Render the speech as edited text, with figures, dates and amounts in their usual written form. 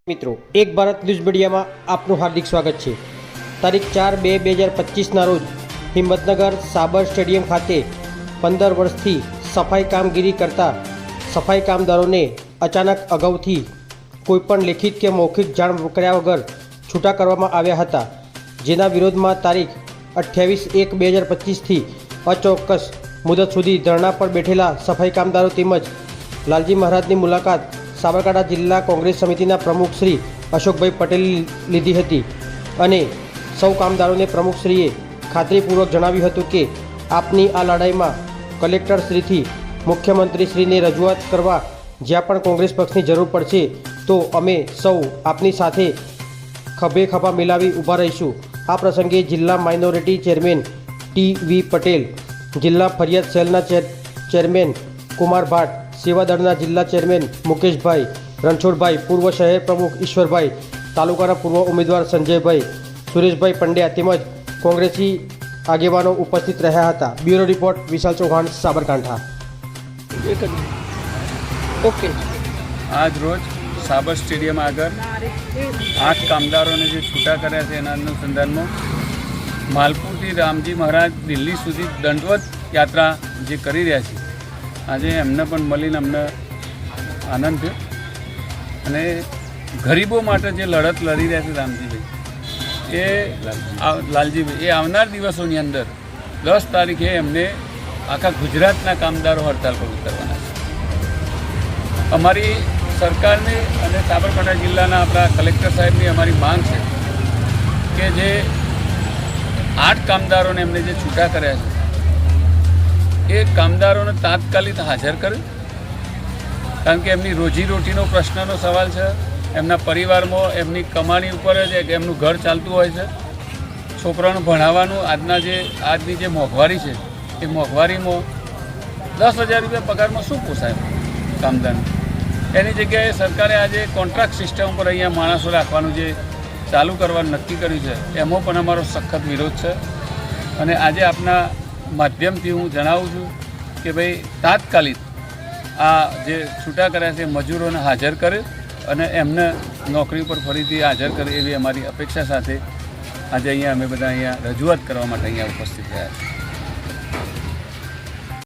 મિત્રો એક ભારત ન્યૂઝ મીડિયામાં આપનું હાર્દિક સ્વાગત છે। તારીખ 4/2/2025ના રોજ હિંમતનગર સાબર સ્ટેડિયમ ખાતે 15 વર્ષથી સફાઈ કામગીરી કરતા સફાઈ કામદારોને અચાનક અગાઉથી કોઈપણ લેખિત કે મૌખિક જાણ કર્યા વગર છૂટા કરવામાં આવ્યા હતા, જેના વિરોધમાં તારીખ 28/1/2025થી અચોક્કસ મુદત સુધી ધરણા પર બેઠેલા સફાઈ કામદારો તેમજ લાલજી મહારાજની મુલાકાત સાબરકાંઠા જિલ્લા કોંગ્રેસ સમિતિના પ્રમુખ શ્રી અશોકભાઈ પટેલે લીધી હતી અને સૌ કામદારોને પ્રમુખશ્રીએ ખાતરીપૂર્વક જણાવ્યું હતું કે આપની આ લડાઈમાં કલેક્ટરશ્રીથી મુખ્યમંત્રીશ્રીને રજૂઆત કરવા જ્યાં પણ કોંગ્રેસ પક્ષની જરૂર પડશે તો અમે સૌ આપની સાથે ખભે ખભા મિલાવી ઊભા રહીશું। આ પ્રસંગે જિલ્લા માઇનોરિટી ચેરમેન ટી.વી. પટેલ, જિલ્લા ફરિયાદ સેલના ચેરમેન કુમાર ભાટ, સેવાદળના જિલ્લા ચેરમેન મુકેશભાઈ રણછોડભાઈ, પૂર્વ શહેર પ્રમુખ ઈશ્વરભાઈ, તાલુકાના પૂર્વ ઉમેદવાર સંજયભાઈ, સુરેશભાઈ પંડ્યા તેમજ કોંગ્રેસી આગેવાનો ઉપસ્થિત રહ્યા હતા। બ્યુરો રિપોર્ટ વિશાલ ચૌહાણ, સાબરકાંઠા। ઓકે, આજ રોજ સાબર સ્ટેડિયમ આગળ 8 કામદારોને જે છૂટા કર્યા છે એના અનુસંધાનમાં માલપુરથી રામજી મહારાજ દિલ્હી સુધી દંડવત યાત્રા જે કરી રહ્યા છે, આજે એમને પણ મળીને અમને આનંદ થયો અને ગરીબો માટે જે લડત લડી રહ્યા છે રામજીભાઈ લાલજીભાઈ એ આવનાર દિવસોની અંદર 10 તારીખે એમને આખા ગુજરાતના કામદારો હડતાલ પર ઉતરવાના છે। અમારી સરકારને અને સાબરકાંઠા જિલ્લાના આપણા કલેક્ટર સાહેબની અમારી માંગ છે કે જે 8 કામદારોને એમને જે છૂટા કર્યા છે એ કામદારોને તાત્કાલિક હાજર કરે, કારણ કે એમની રોજીરોટીનો પ્રશ્નનો સવાલ છે। એમના પરિવારમાં એમની કમાણી ઉપર જ એમનું ઘર ચાલતું હોય છે। છોકરાઓને ભણાવવાનું આજની જે મોંઘવારી છે એ મોંઘવારીમાં 10,000 રૂપિયા પગારમાં શું પોસાય કામદારને? એની જગ્યાએ સરકારે આજે કોન્ટ્રાક્ટ સિસ્ટમ પર અહીંયા માણસો રાખવાનું જે ચાલુ કરવાનું નક્કી કર્યું છે એમાં પણ અમારો સખત વિરોધ છે અને આજે આપના માધ્યમથી હું જણાવું છું કે ભાઈ તાત્કાલિક આ જે છૂટા કર્યા છે મજૂરોને હાજર કરે અને એમને નોકરી પર ફરીથી હાજર કરે એવી અમારી અપેક્ષા સાથે આજે અહીંયા અમે બધા અહીંયા રજૂઆત કરવા માટે અહીંયા ઉપસ્થિત થયા છીએ।